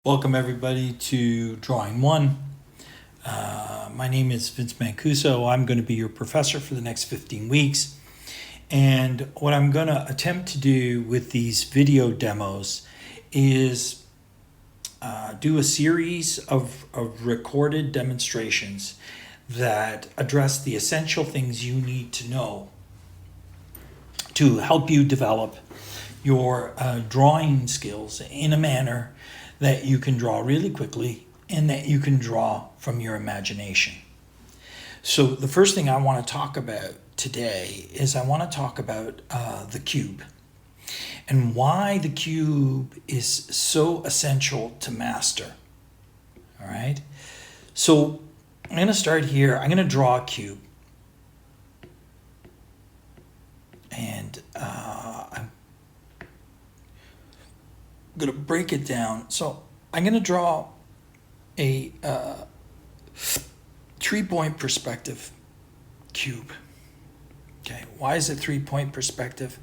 Welcome everybody to Drawing One. My name is Vince Mancuso. I'm going to be your professor for the next 15 weeks. And what I'm going to attempt to do with these video demos is do a series of recorded demonstrations that address the essential things you need to know to help you develop your drawing skills in a manner that you can draw really quickly and that you can draw from your imagination. So the first thing I want to talk about today is I want to talk about the cube and why the cube is so essential to master. All right. So I'm going to start here. I'm going to draw a cube. And I'm going to break it down. So I'm going to draw a 3-point perspective cube. Okay, why is it 3-point perspective?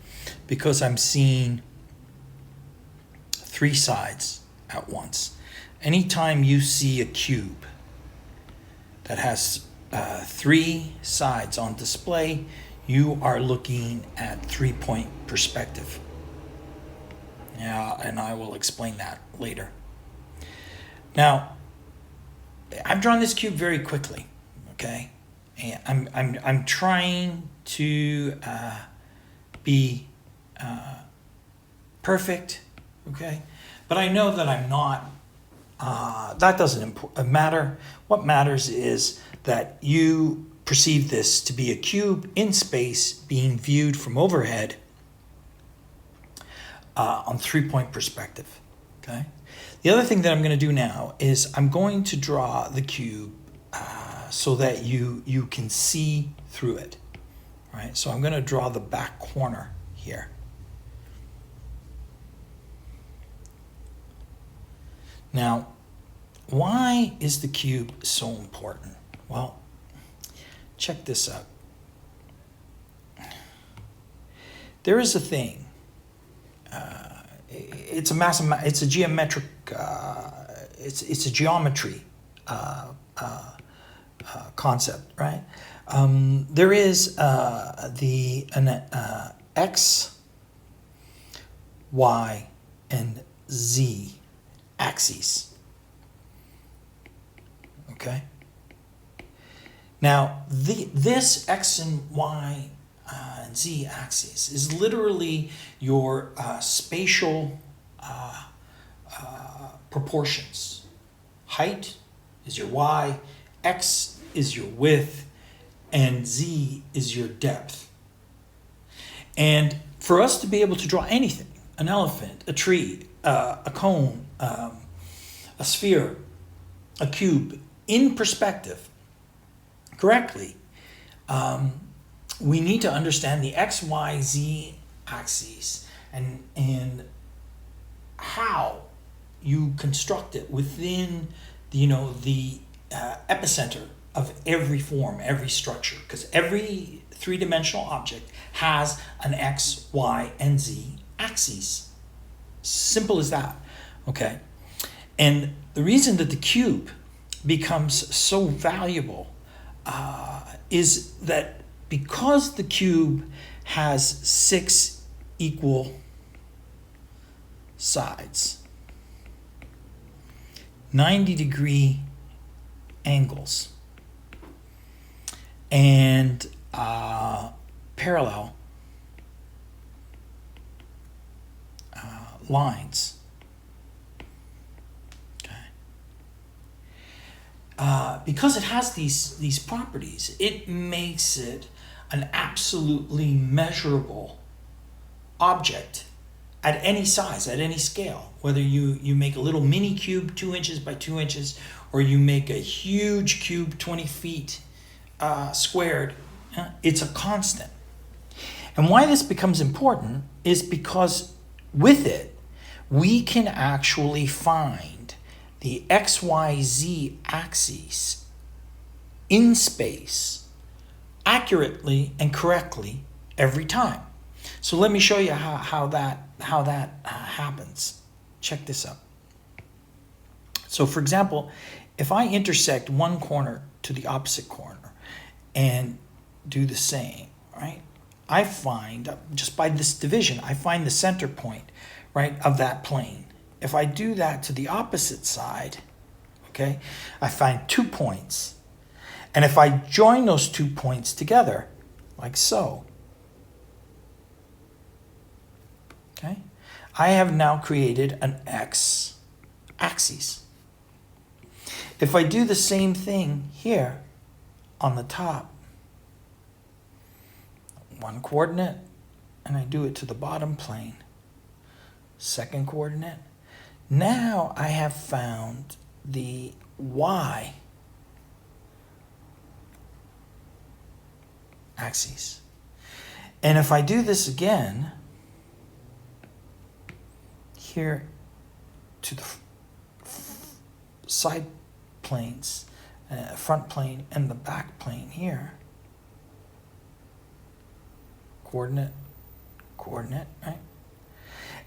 Because I'm seeing 3 sides at once. Anytime you see a cube that has 3 sides on display, you are looking at 3-point perspective. Yeah, and I will explain that later. Now, I've drawn this cube very quickly, okay? And I'm trying to be perfect, okay? But I know that I'm not. That doesn't matter. What matters is that you perceive this to be a cube in space being viewed from overhead on 3-point perspective, okay? The other thing that I'm going to do now is I'm going to draw the cube so that you can see through it, right? So I'm going to draw the back corner here. Now, why is the cube so important? Well, check this out. There is a thing. It's a geometric. It's a geometry concept, right? There is an x, y, and z axes. Okay. Now, this x and y and z axis is literally your spatial proportions. Height is your y, x is your width, and z is your depth. And for us to be able to draw anything, an elephant, a tree, a cone, a sphere, a cube, in perspective correctly, we need to understand the x, y, z axes and how you construct it within the epicenter of every form, every structure, because every 3-dimensional object has an x, y, and z axes. Simple as that. Okay. And the reason that the cube becomes so valuable is that because the cube has 6 equal sides, 90-degree angles, and parallel lines. Because it has these properties, it makes it an absolutely measurable object at any size, at any scale. Whether you make a little mini cube 2 inches by 2 inches, or you make a huge cube 20 feet squared, it's a constant. And why this becomes important is because with it, we can actually find the XYZ axes in space accurately and correctly every time. So let me show you how that happens. Check this out. So for example, if I intersect one corner to the opposite corner and do the same, right? I find, just by this division, I find the center point, right, of that plane. If I do that to the opposite side, okay, I find 2 points. And if I join those 2 points together, like so, okay, I have now created an x axis. If I do the same thing here on the top, one coordinate, and I do it to the bottom plane, second coordinate, now I have found the y axis. And if I do this again, here to the side planes, front plane and the back plane here, coordinate, coordinate, right?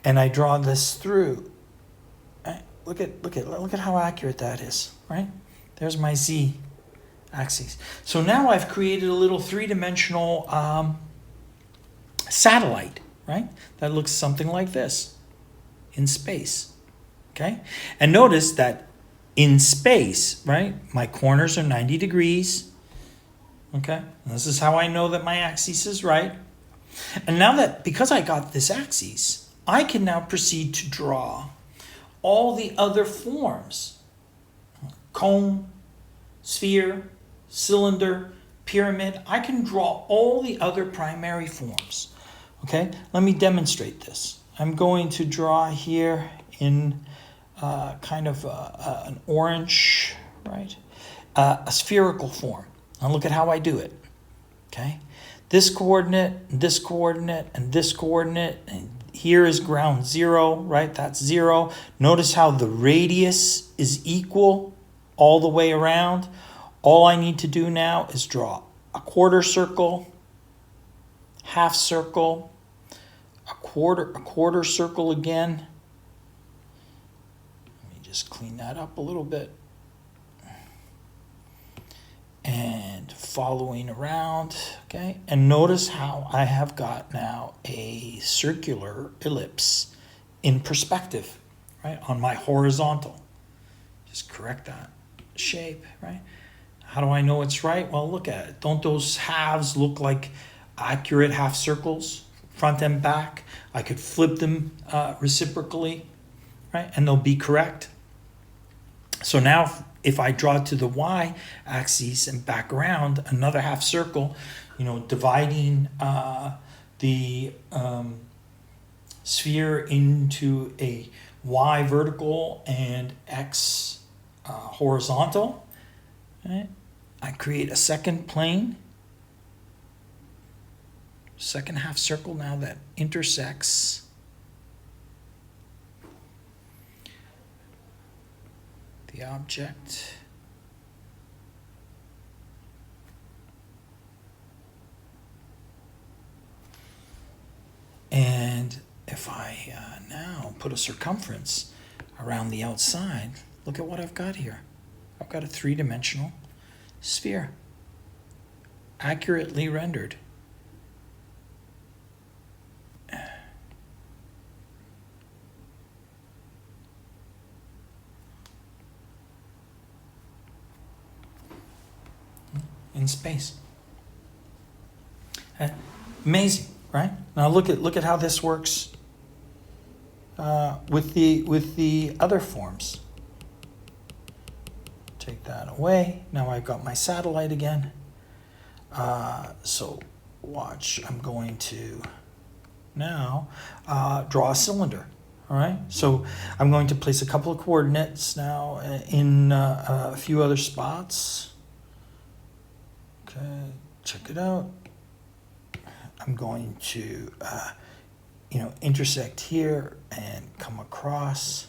And I draw this through. Right? Look at how accurate that is, right? There's my z axis. So now I've created a little three-dimensional satellite, right? That looks something like this in space, okay? And notice that in space, right, my corners are 90 degrees, okay? And this is how I know that my axis is right. And now that, because I got this axis, I can now proceed to draw all the other forms: cone, sphere, cylinder, pyramid. I can draw all the other primary forms. Okay, let me demonstrate this. I'm going to draw here in kind of an orange, right? A spherical form. And look at how I do it. Okay, this coordinate, and this coordinate, and this coordinate, and here is ground zero, right? That's 0. Notice how the radius is equal all the way around. All I need to do now is draw a quarter circle, half circle, a quarter circle again. Let me just clean that up a little bit. And following around, okay? And notice how I have got now a circular ellipse in perspective, right? On my horizontal. Just correct that shape, right? How do I know it's right? Well, look at it. Don't those halves look like accurate half circles, front and back? I could flip them reciprocally, right? And they'll be correct. So now if I draw to the y-axis and back around another half circle, dividing the sphere into a y vertical and x horizontal, right? I create a second plane, second half circle now that intersects the object. And if I now put a circumference around the outside, look at what I've got here. I've got a three-dimensional sphere, accurately rendered. In space. Amazing, right? Now look at how this works with the other forms. Take that away. Now I've got my satellite again. So watch, I'm going to now draw a cylinder. All right, so I'm going to place a couple of coordinates now in a few other spots. Okay, check it out. I'm going to, intersect here and come across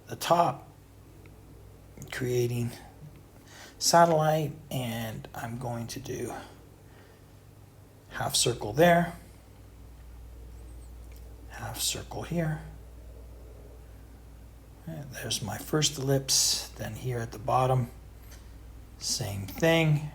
the top, creating satellite, and I'm going to do half circle there, half circle here, And there's my first ellipse. Then here at the bottom, same thing.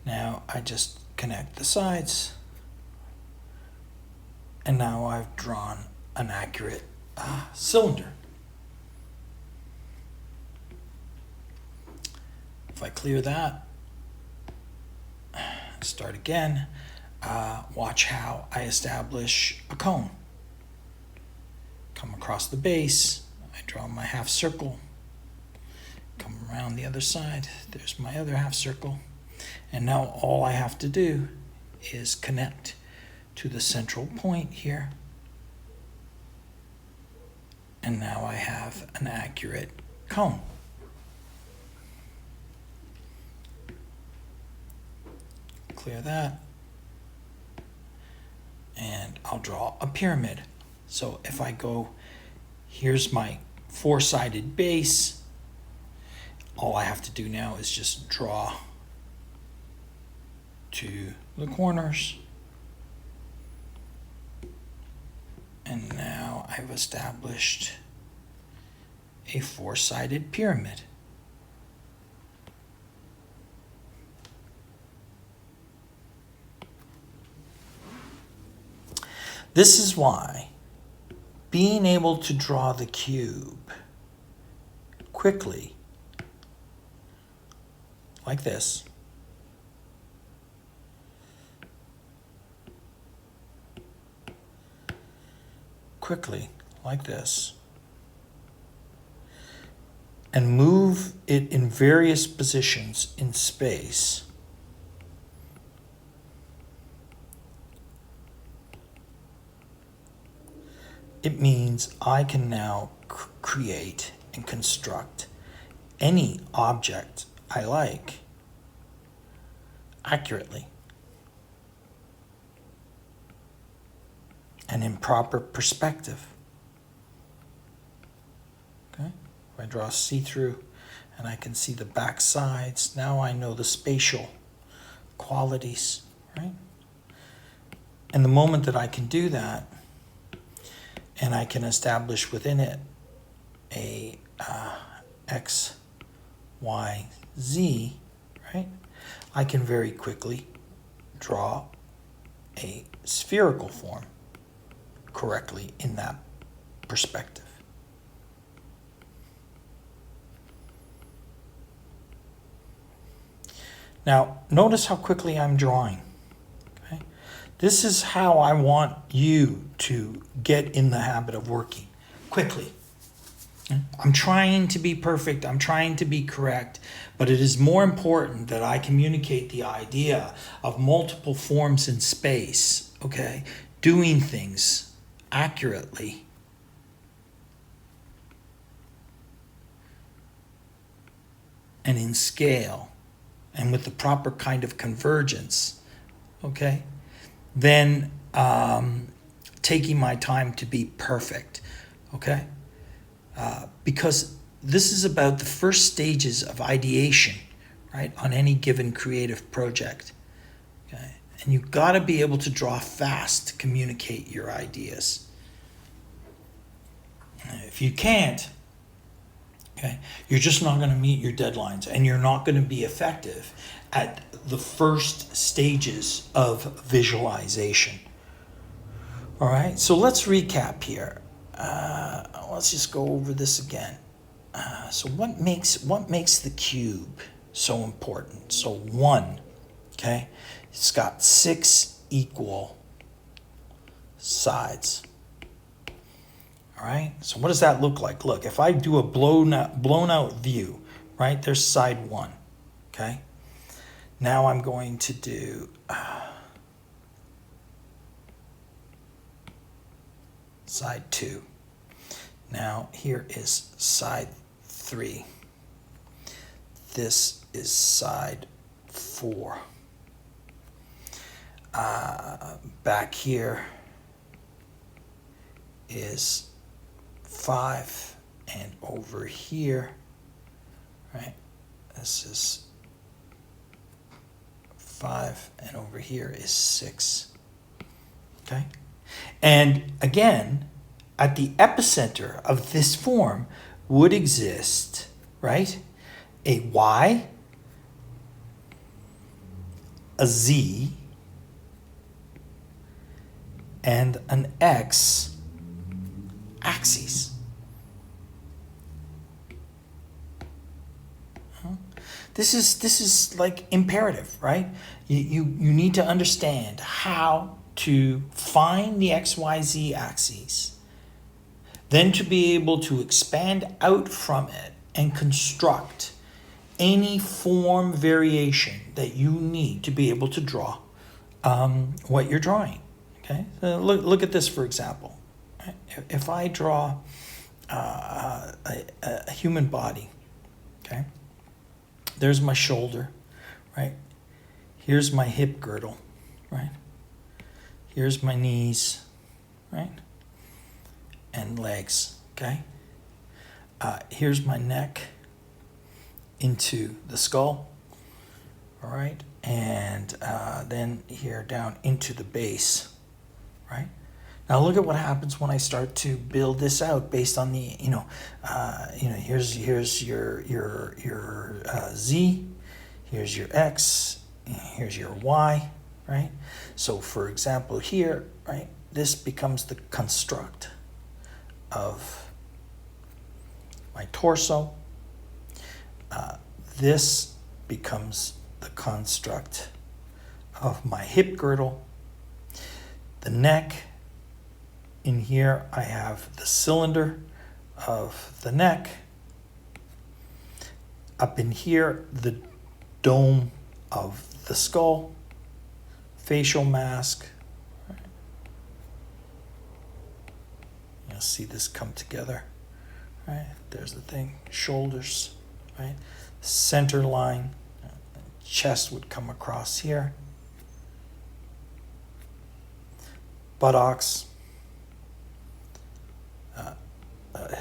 Now I just connect the sides, and now I've drawn an accurate cylinder. If I clear that, start again, watch how I establish a cone. Come across the base, I draw my half circle, come around the other side, there's my other half circle. And now all I have to do is connect to the central point here. And now I have an accurate cone. Clear that. And I'll draw a pyramid. So if I go, here's my four-sided base. All I have to do now is just draw to the corners. And now I've established a four-sided pyramid. This is why being able to draw the cube quickly, like this, quickly, like this, and move it in various positions in space, it means I can now create and construct any object I like accurately and in proper perspective. Okay, if I draw see-through and I can see the back sides, now I know the spatial qualities, right? And the moment that I can do that, and I can establish within it a X, Y, Z, right? I can very quickly draw a spherical form correctly in that perspective. Now, notice how quickly I'm drawing. Okay? This is how I want you to get in the habit of working quickly. I'm trying to be perfect, I'm trying to be correct, but it is more important that I communicate the idea of multiple forms in space, okay? Doing things accurately. And in scale, and with the proper kind of convergence, okay? Then taking my time to be perfect, okay? Because this is about the first stages of ideation, right, on any given creative project. Okay? And you've got to be able to draw fast to communicate your ideas. If you can't, okay, you're just not going to meet your deadlines, and you're not going to be effective at the first stages of visualization. All right, so let's recap here. Let's just go over this again. So what makes the cube so important? So 1, okay, it's got 6 equal sides. All right, so what does that look like? Look, if I do a blown out view, right, there's side 1, okay? Now I'm going to do side 2. Now here is side 3. This is side 4. Back here is 5, and over here, right? This is 5, and over here is 6. Okay? And again, at the epicenter of this form would exist, right, a y, a z, and an x axis. This is like imperative, right? You need to understand how to find the XYZ axes, then to be able to expand out from it and construct any form variation that you need to be able to draw what you're drawing. Okay, so look at this, for example. If I draw a human body, okay, there's my shoulder, right? Here's my hip girdle, right? Here's my knees, right? And legs, okay? Here's my neck into the skull, all right? And then here down into the base, right? Now look at what happens when I start to build this out based on the, here's your Z, here's your X, here's your Y, right? So for example here, right, this becomes the construct of my torso. This becomes the construct of my hip girdle. The neck, in here I have the cylinder of the neck. Up in here, the dome of the skull, facial mask. You'll see this come together, right? There's the thing, shoulders, right? Center line, chest would come across here. Buttocks,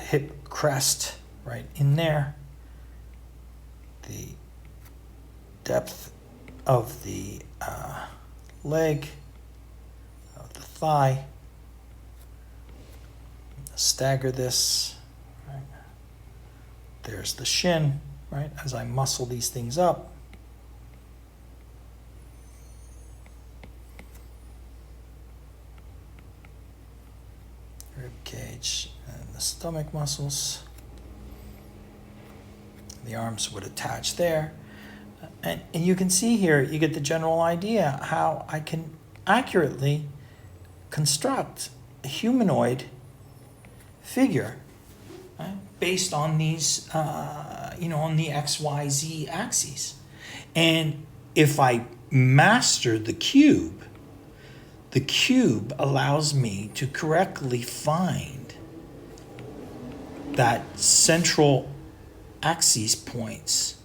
hip crest right in there. The depth of the leg, of the thigh. Stagger this, right? There's the shin, right? As I muscle these things up. Rib cage and the stomach muscles. The arms would attach there. And you can see here, you get the general idea how I can accurately construct a humanoid figure, right, based on these, on the XYZ axes. And if I master the cube allows me to correctly find that central axis points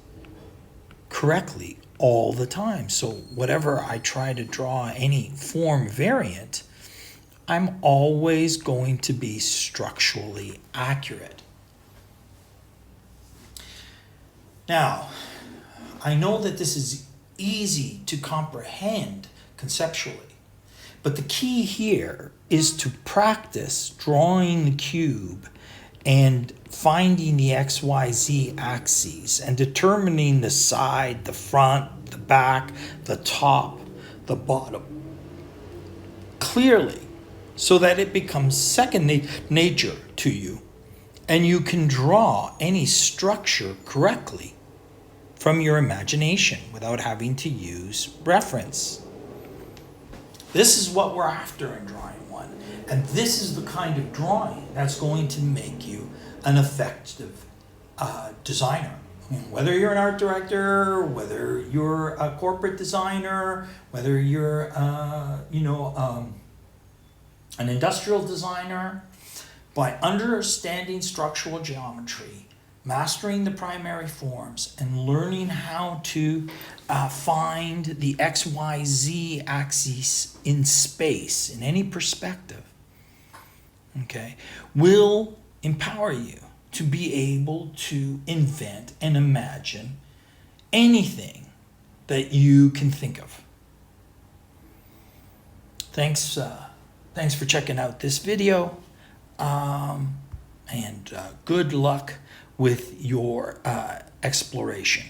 correctly all the time. So whatever I try to draw any form variant, I'm always going to be structurally accurate. Now, I know that this is easy to comprehend conceptually, but the key here is to practice drawing the cube and finding the XYZ axes and determining the side, the front, the back, the top, the bottom clearly, so that it becomes second nature to you, and you can draw any structure correctly from your imagination without having to use reference. This is what we're after in drawing one, and this is the kind of drawing that's going to make you an effective designer. I mean, whether you're an art director, whether you're a corporate designer, whether you're an industrial designer, by understanding structural geometry, mastering the primary forms, and learning how to find the XYZ axis in space, in any perspective, okay, will empower you to be able to invent and imagine anything that you can think of. Thanks for checking out this video, and good luck with your exploration.